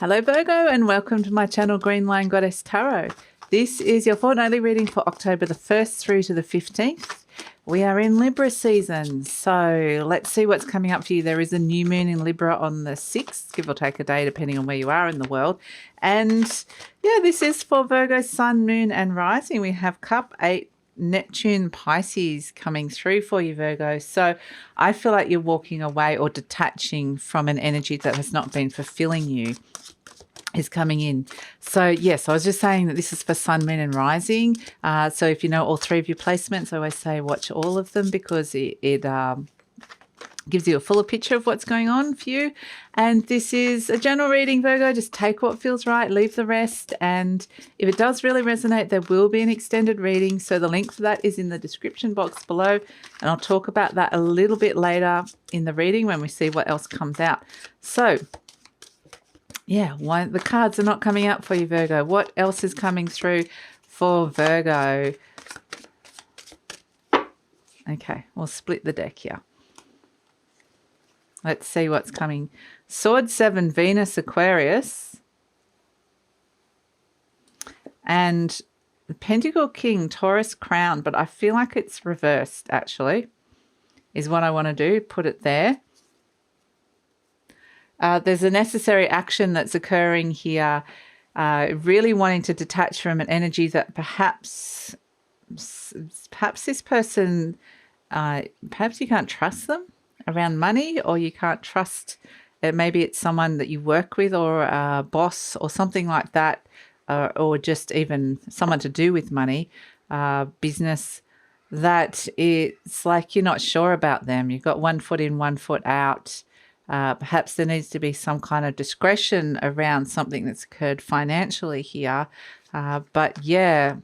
Hello Virgo and welcome to my channel GreenLion Goddess Tarot. This is your fortnightly reading for October the 1st through to the 15th. We are in Libra season, so let's see what's coming up for you. There is a new moon in Libra on the 6th, give or take a day depending on where you are in the world. And yeah, this is for Virgo, Sun, Moon and Rising. We have Cup 8, Neptune, Pisces coming through for you, Virgo. So I feel like you're walking away or detaching from an energy that has not been fulfilling you is coming in. So yes, I was just saying that this is for Sun, Moon and Rising. So if you know all three of your placements, I always say watch all of them because it gives you a fuller picture of what's going on for you. And this is a general reading, Virgo. Just take what feels right, leave the rest. And if it does really resonate, there will be an extended reading. So the link for that is in the description box below. And I'll talk about that a little bit later in the reading when we see what else comes out. So yeah, why the cards are not coming out for you, Virgo. What else is coming through for Virgo? Okay, we'll split the deck here. Let's see what's coming. Sword 7, Venus, Aquarius. And the Pentacle King, Taurus, Crown. But I feel like it's reversed, actually, is what I want to do. Put it there. There's a necessary action that's occurring here. Really wanting to detach from an energy that perhaps this person, perhaps you can't trust them around money, or you can't trust, maybe it's someone that you work with or a boss or something like that, or just even someone to do with money, business, that it's like you're not sure about them. You've got one foot in, one foot out. Perhaps there needs to be some kind of discretion around something that's occurred financially here. But yeah,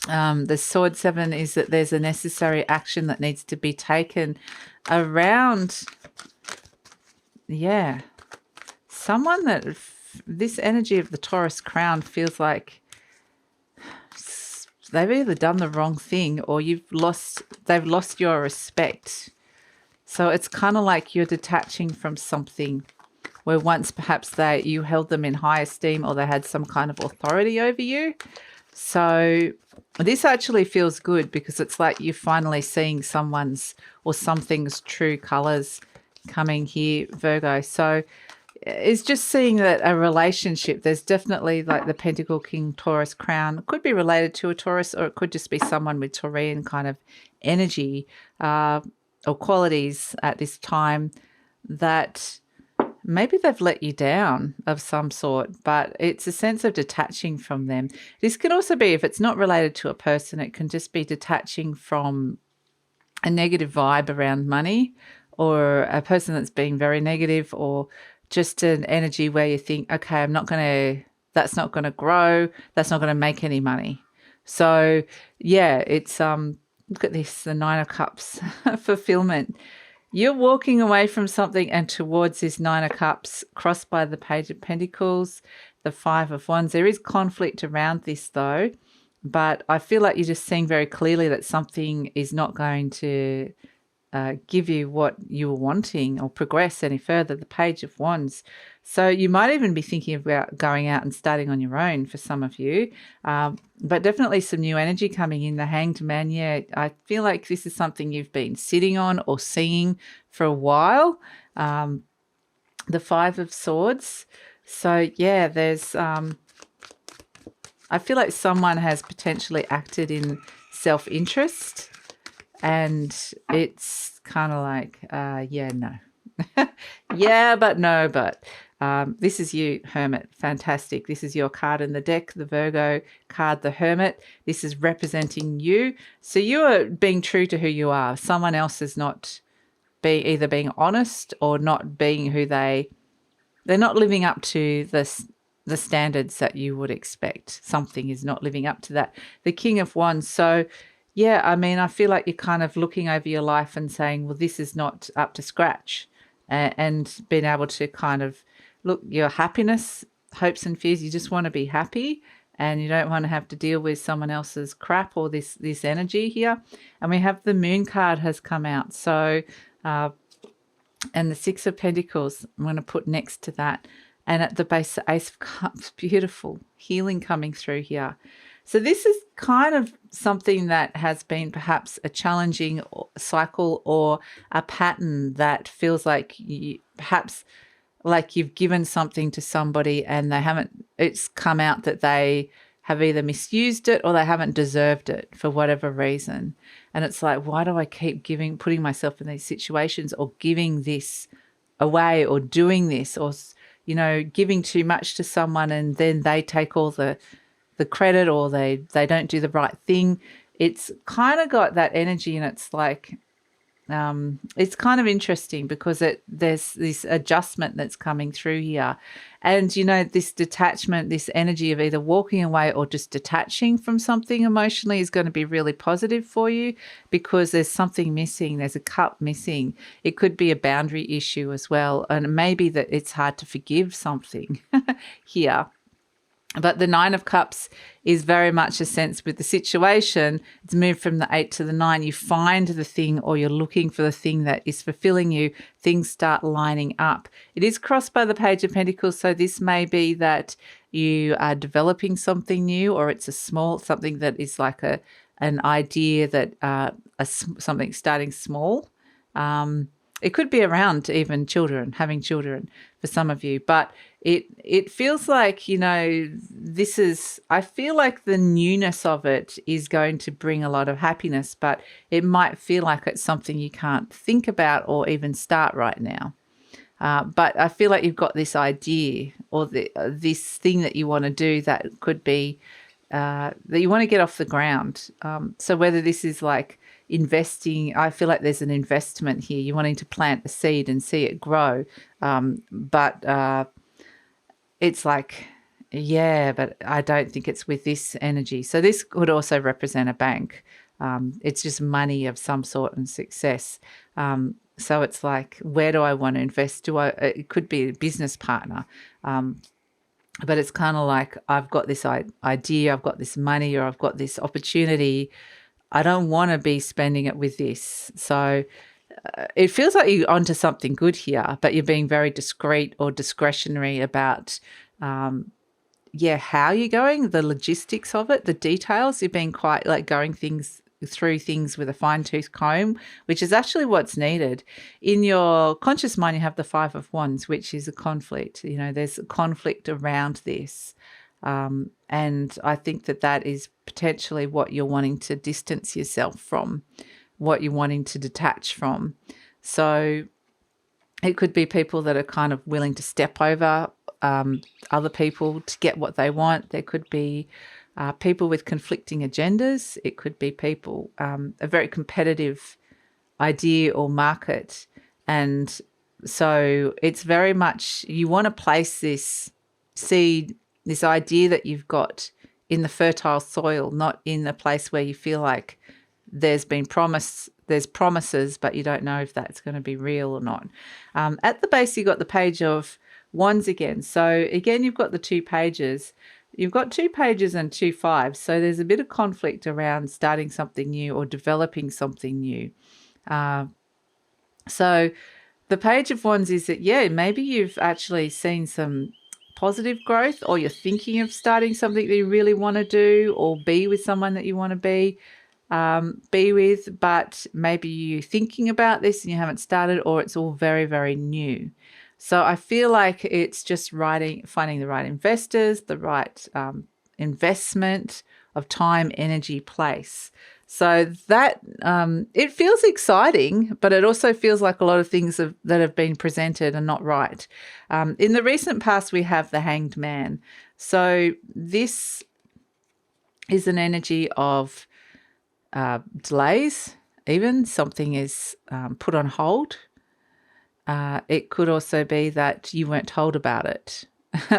the Sword 7 is that there's a necessary action that needs to be taken around, yeah, someone that this energy of the Taurus Crown feels like they've either done the wrong thing or they've lost your respect. So it's kind of like you're detaching from something where once perhaps you held them in high esteem or they had some kind of authority over you. So this actually feels good because it's like you're finally seeing someone's or something's true colors coming here, Virgo. So it's just seeing that a relationship, there's definitely like the Pentacle King, Taurus, Crown. It could be related to a Taurus, or it could just be someone with Taurian kind of energy, or qualities at this time that maybe they've let you down of some sort, but it's a sense of detaching from them. This could also be, if it's not related to a person, it can just be detaching from a negative vibe around money, or a person that's being very negative, or just an energy where you think, okay, that's not going to grow. That's not going to make any money. So yeah, it's, look at this, the 9 of Cups, fulfillment. You're walking away from something and towards this 9 of Cups, crossed by the Page of Pentacles, the 5 of Wands. There is conflict around this though, but I feel like you're just seeing very clearly that something is not going to give you what you were wanting or progress any further, the Page of Wands. So you might even be thinking about going out and starting on your own for some of you, but definitely some new energy coming in. The Hanged Man, yeah, I feel like this is something you've been sitting on or seeing for a while. The 5 of Swords. So yeah, there's, I feel like someone has potentially acted in self-interest. And it's kind of like, yeah, no. Yeah, but no, but this is you, Hermit. Fantastic. This is your card in the deck, the Virgo card, the Hermit. This is representing you. So you are being true to who you are. Someone else is not either being honest or not being who they're not living up to the standards that you would expect. Something is not living up to that. The King of Wands. So yeah, I mean, I feel like you're kind of looking over your life and saying, well, this is not up to scratch, and being able to kind of look your happiness, hopes and fears. You just want to be happy and you don't want to have to deal with someone else's crap or this energy here. And we have the Moon card has come out. So, and the 6 of Pentacles, I'm going to put next to that. And at the base, the Ace of Cups, beautiful healing coming through here. So this is kind of something that has been perhaps a challenging cycle or a pattern that feels like perhaps like you've given something to somebody and they haven't, it's come out that they have either misused it or they haven't deserved it for whatever reason. And it's like, why do I keep putting myself in these situations or giving this away or doing this or, giving too much to someone and then they take all the credit or they don't do the right thing. It's kind of got that energy, and it's like, it's kind of interesting because there's this adjustment that's coming through here. And, this detachment, this energy of either walking away or just detaching from something emotionally is going to be really positive for you because there's something missing. There's a cup missing. It could be a boundary issue as well. And maybe that it's hard to forgive something here. But the Nine of Cups is very much a sense with the situation. It's moved from the 8 to the 9. You find the thing or you're looking for the thing that is fulfilling you. Things start lining up. It is crossed by the Page of Pentacles. So this may be that you are developing something new, or it's something that is like an idea that something starting small. It could be around even having children for some of you, but it feels like, I feel like the newness of it is going to bring a lot of happiness, but it might feel like it's something you can't think about or even start right now. But I feel like you've got this idea or this thing that you want to do that could be that you want to get off the ground. So whether this is like investing, I feel like there's an investment here. You're wanting to plant a seed and see it grow. But it's like, yeah, but I don't think it's with this energy. So this could also represent a bank. It's just money of some sort and success. So it's like, where do I want to invest? It could be a business partner. But it's kind of like, I've got this idea, I've got this money, or I've got this opportunity. I don't want to be spending it with this. So it feels like you're onto something good here, but you're being very discreet or discretionary about, how you're going, the logistics of it, the details. You're being quite like going through things with a fine-tooth comb, which is actually what's needed. In your conscious mind, you have the Five of Wands, which is a conflict. There's a conflict around this. And I think that is potentially what you're wanting to distance yourself from, what you're wanting to detach from. So it could be people that are kind of willing to step over other people to get what they want. There could be people with conflicting agendas. It could be people, a very competitive idea or market. And so it's very much, you want to place this seed, this idea that you've got in the fertile soil, not in the place where you feel like there's promises, but you don't know if that's going to be real or not. At the base, you've got the Page of Wands again. So again, you've got the 2 pages. You've got 2 pages and 2 fives. So there's a bit of conflict around starting something new or developing something new. So the Page of Wands is that, maybe you've actually seen some positive growth, or you're thinking of starting something that you really want to do, or be with someone that you want to be with, but maybe you're thinking about this and you haven't started, or it's all very, very new. So I feel like it's just finding the right investors, the right investment of time, energy, place. So that it feels exciting, but it also feels like a lot of things that have been presented are not right. In the recent past, we have the Hanged Man. So this is an energy of delays, even something is put on hold. It could also be that you weren't told about it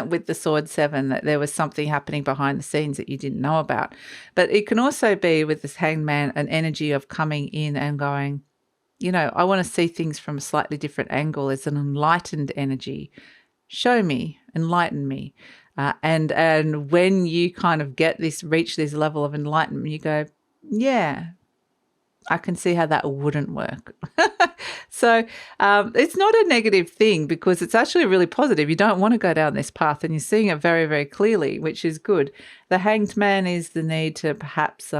with the Sword 7, that there was something happening behind the scenes that you didn't know about. But it can also be with this Hanged Man, an energy of coming in and going, I want to see things from a slightly different angle. It's an enlightened energy. Show me, enlighten me. And when you kind of reach this level of enlightenment, you go, yeah, I can see how that wouldn't work. So it's not a negative thing because it's actually really positive. You don't want to go down this path and you're seeing it very, very clearly, which is good. The Hanged Man is the need to perhaps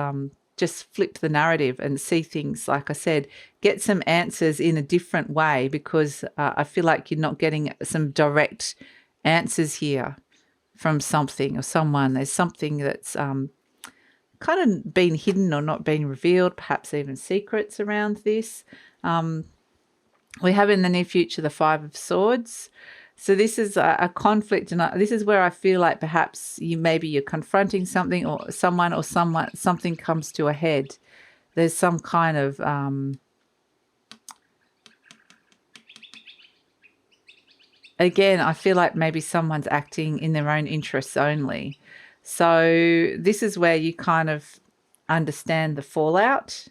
just flip the narrative and see things, like I said, get some answers in a different way because I feel like you're not getting some direct answers here from something or someone. There's something that's kind of been hidden or not been revealed, perhaps even secrets around this. We have in the near future the Five of Swords. So this is a conflict, and this is where I feel like perhaps you're confronting something or something comes to a head. There's some kind of again, I feel like maybe someone's acting in their own interests only. So this is where you kind of understand the fallout.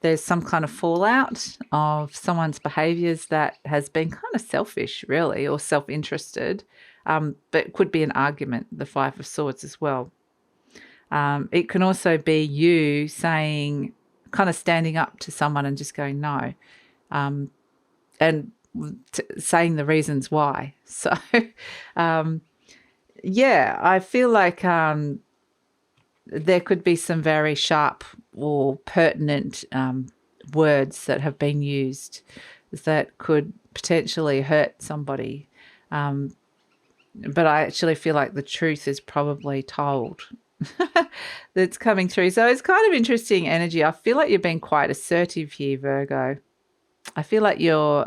There's some kind of fallout of someone's behaviours that has been kind of selfish, really, or self-interested, but it could be an argument, the Five of Swords as well. It can also be you saying, kind of standing up to someone and just going no, and saying the reasons why. So, yeah, I feel like there could be some very sharp or pertinent words that have been used that could potentially hurt somebody. But I actually feel like the truth is probably told that's coming through. So it's kind of interesting energy. I feel like you're being quite assertive here, Virgo. I feel like you're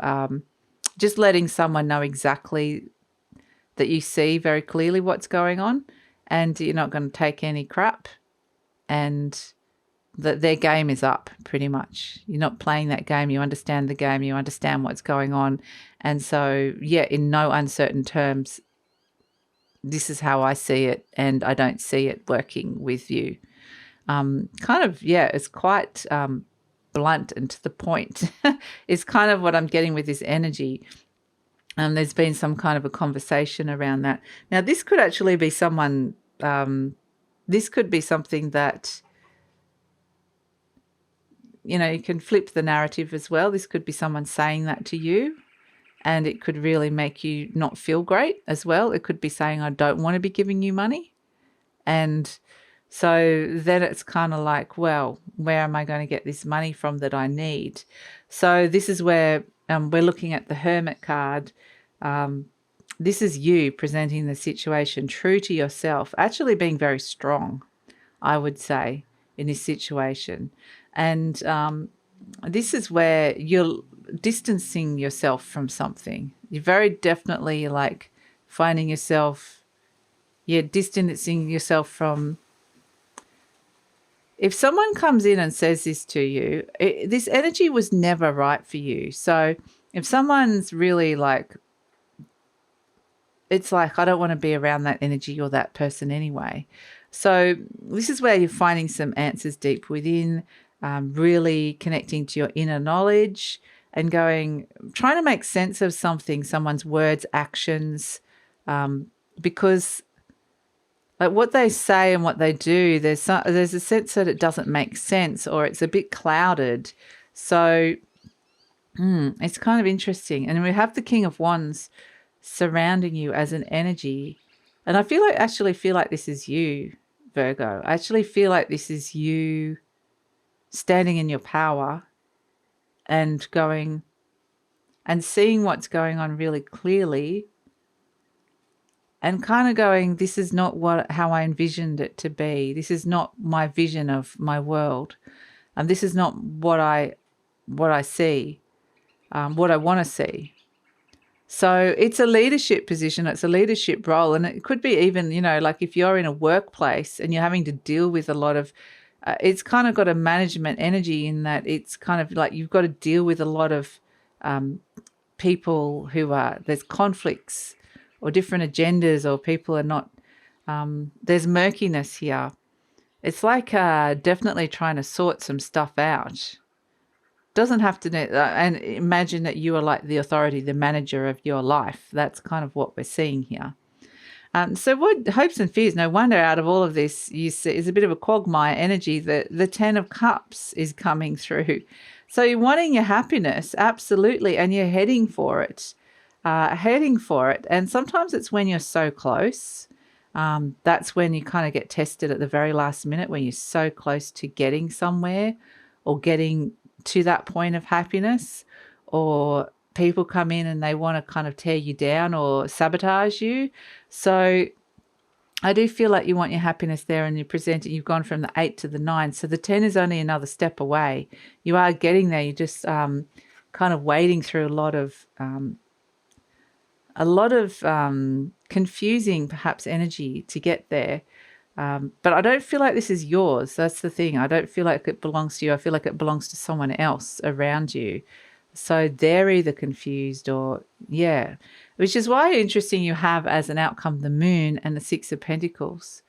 just letting someone know exactly that you see very clearly what's going on and you're not going to take any crap and that their game is up pretty much. You're not playing that game. You understand the game. You understand what's going on. And so, yeah, in no uncertain terms, this is how I see it and I don't see it working with you. It's quite blunt and to the point is kind of what I'm getting with this energy. There's been some kind of a conversation around that. Now, this could actually be someone, this could be something that, you know, you can flip the narrative as well. This could be someone saying that to you and it could really make you not feel great as well. It could be saying, I don't want to be giving you money. And so then it's kind of like, well, where am I going to get this money from that I need? So this is where we're looking at the Hermit card. This is you presenting the situation true to yourself, actually being very strong, I would say, in this situation. And this is where you're distancing yourself from something. You're very definitely like finding yourself, distancing yourself from. If someone comes in and says this to you, this energy was never right for you. So if someone's really like, it's like, I don't want to be around that energy or that person anyway. So this is where you're finding some answers deep within, really connecting to your inner knowledge and trying to make sense of something, someone's words, actions, because like what they say and what they do, there's a sense that it doesn't make sense or it's a bit clouded. So it's kind of interesting. And we have the King of Wands surrounding you as an energy. And I actually feel like this is you, Virgo. I actually feel like this is you standing in your power and going and seeing what's going on really clearly and kind of going, this is not how I envisioned it to be. This is not my vision of my world. This is not what I see, what I want to see. So it's a leadership position. It's a leadership role. And it could be even, like if you're in a workplace and you're having to deal with a lot of, it's kind of got a management energy in that it's kind of like you've got to deal with a lot of people there's conflicts or different agendas or people are not, there's murkiness here. It's like definitely trying to sort some stuff out. Doesn't have to, and imagine that you are like the authority, the manager of your life. That's kind of what we're seeing here. So what hopes and fears, no wonder out of all of this you see is a bit of a quagmire energy. The 10 of Cups is coming through. So you're wanting your happiness, absolutely, and you're heading for it. And sometimes it's when you're so close. That's when you kind of get tested at the very last minute, when you're so close to getting somewhere or getting to that point of happiness, or people come in and they want to kind of tear you down or sabotage you. So I do feel like you want your happiness there, and you've gone from the 8 to the 9. So the 10 is only another step away. You are getting there. You're just kind of wading through a lot of confusing perhaps energy to get there. But I don't feel like this is yours. That's the thing. I don't feel like it belongs to you. I feel like it belongs to someone else around you. So they're either confused or, yeah, which is why interesting you have as an outcome the Moon and the 6 of Pentacles,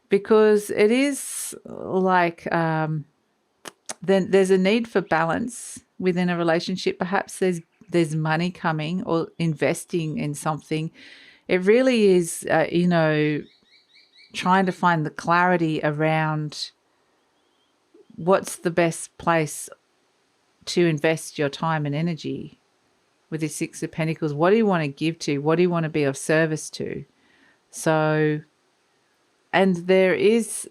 because it is like then there's a need for balance within a relationship. Perhaps there's money coming or investing in something. It really is, trying to find the clarity around what's the best place to invest your time and energy with the 6 of Pentacles. What do you want to give to? What do you want to be of service to? So, and there's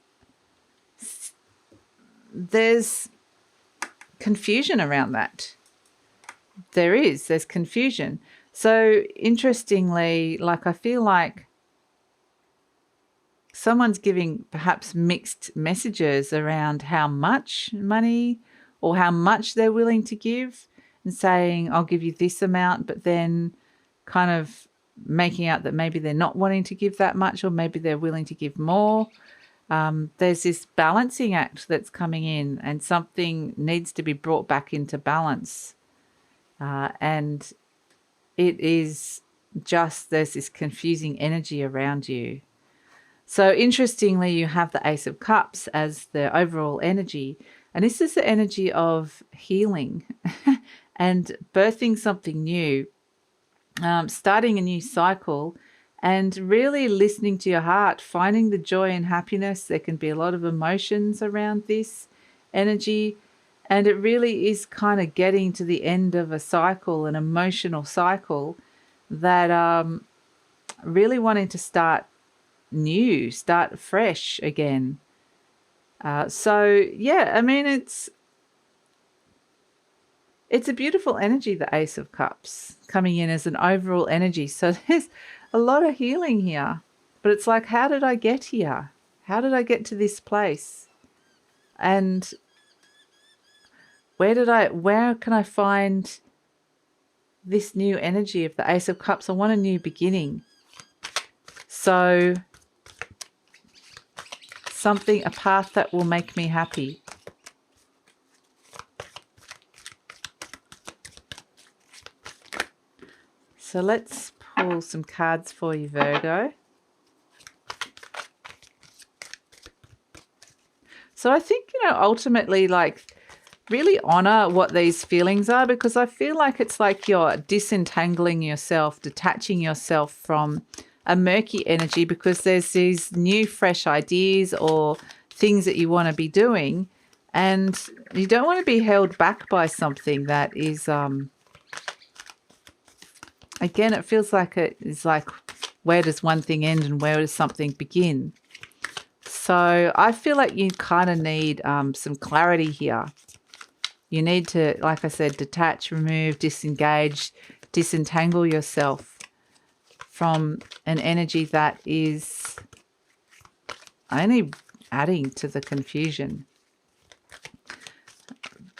confusion around that. There's confusion. So interestingly, like I feel like someone's giving perhaps mixed messages around how much money or how much they're willing to give, and saying, I'll give you this amount, but then kind of making out that maybe they're not wanting to give that much, or maybe they're willing to give more. There's this balancing act that's coming in, and something needs to be brought back into balance. And it is just, there's this confusing energy around you. So interestingly, you have the Ace of Cups as the overall energy. And this is the energy of healing and birthing something new, starting a new cycle, and really listening to your heart, finding the joy and happiness. There can be a lot of emotions around this energy. And it really is kind of getting to the end of a cycle, an emotional cycle, that really wanting to start new, start fresh again. So yeah, I mean, it's a beautiful energy, the Ace of Cups, coming in as an overall energy. So there's a lot of healing here, but it's like, how did I get here? How did I get to this place? And where can I find this new energy of the Ace of Cups? I want a new beginning. So a path that will make me happy. So let's pull some cards for you, Virgo. So I think, ultimately, like, really honor what these feelings are, because I feel like it's like you're disentangling yourself, detaching yourself from a murky energy, because there's these new fresh ideas or things that you want to be doing, and you don't want to be held back by something that is again, it feels like it is like, where does one thing end and where does something begin? So I feel like you kind of need some clarity here. You need to, like I said, detach, remove, disengage, disentangle yourself from an energy that is only adding to the confusion.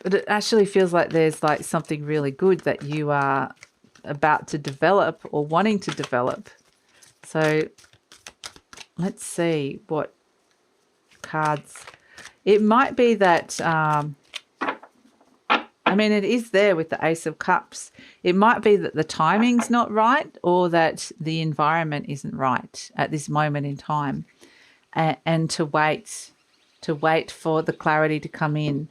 But it actually feels like there's like something really good that you are about to develop or wanting to develop. So let's see what cards. It might be that I mean, it is there with the Ace of Cups. It might be that the timing's not right, or that the environment isn't right at this moment in time, and to wait for the clarity to come in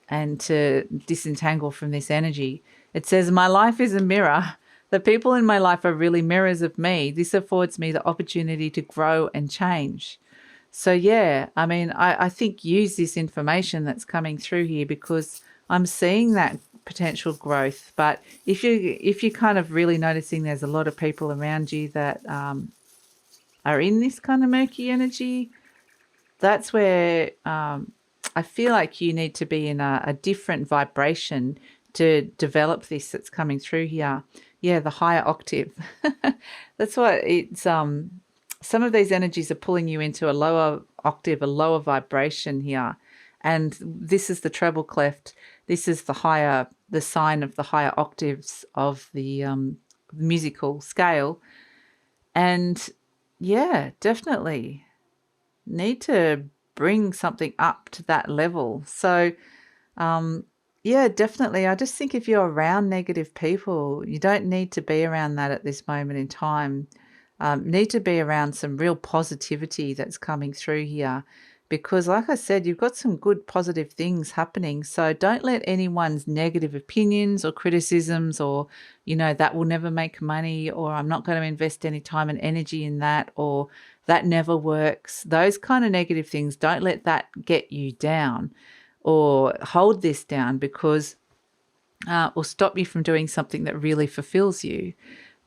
and to disentangle from this energy. It says, my life is a mirror. The people in my life are really mirrors of me. This affords me the opportunity to grow and change. So yeah, I mean, I think use this information that's coming through here because I'm seeing that potential growth. But if you're kind of really noticing there's a lot of people around you that are in this kind of murky energy, that's where I feel like you need to be in a different vibration to develop this that's coming through here. Yeah, the higher octave. That's what it's some of these energies are pulling you into a lower octave, a lower vibration here. And this is the treble clef. This is the sign of the higher octaves of the musical scale. And yeah, definitely need to bring something up to that level. So yeah, definitely. I just think if you're around negative people, you don't need to be around that at this moment in time. Need to be around some real positivity that's coming through here because like I said, you've got some good positive things happening. So don't let anyone's negative opinions or criticisms or, that will never make money or I'm not going to invest any time and energy in that or that never works. Those kind of negative things, don't let that get you down or hold this down because or stop you from doing something that really fulfills you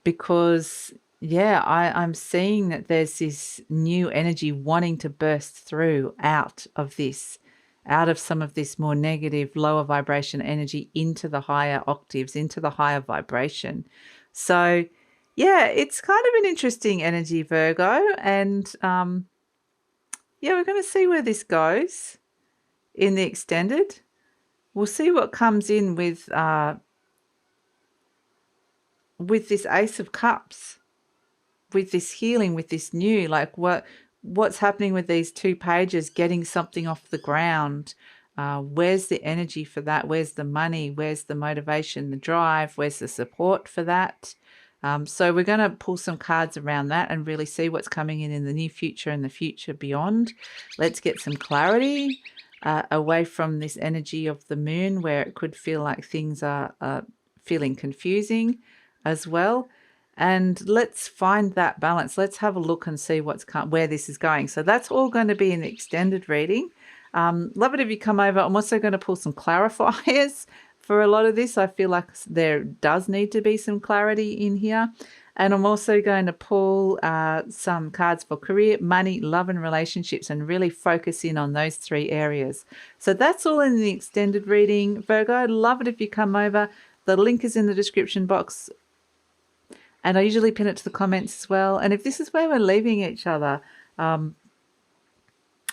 because yeah, I'm seeing that there's this new energy wanting to burst through out of some of this more negative, lower vibration energy into the higher octaves, into the higher vibration. So, yeah, it's kind of an interesting energy, Virgo. And yeah, we're going to see where this goes in the extended. We'll see what comes in with this Ace of Cups. With this healing, with this new, like what's happening with these two pages, getting something off the ground. Where's the energy for that? Where's the money? Where's the motivation, the drive? Where's the support for that? So we're going to pull some cards around that and really see what's coming in the near future and the future beyond. Let's get some clarity away from this energy of the moon where it could feel like things are feeling confusing as well. And let's find that balance. Let's have a look and see where this is going. So that's all going to be in the extended reading. Love it if you come over. I'm also going to pull some clarifiers for a lot of this. I feel like there does need to be some clarity in here. And I'm also going to pull some cards for career, money, love and relationships and really focus in on those three areas. So that's all in the extended reading. Virgo, love it if you come over. The link is in the description box. And I usually pin it to the comments as well. And if this is where we're leaving each other,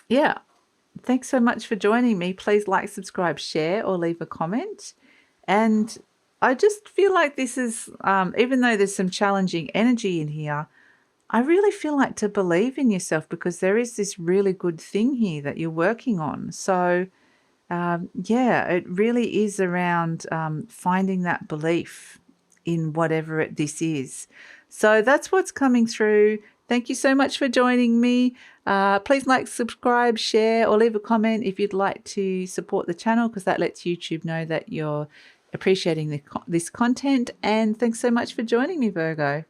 yeah, thanks so much for joining me. Please like, subscribe, share, or leave a comment. And I just feel like this is, even though there's some challenging energy in here, I really feel like to believe in yourself because there is this really good thing here that you're working on. So, yeah, it really is around finding that belief in whatever this is. So that's what's coming through. Thank you so much for joining me. Please like, subscribe, share, or leave a comment if you'd like to support the channel because that lets YouTube know that you're appreciating this content. And thanks so much for joining me, Virgo.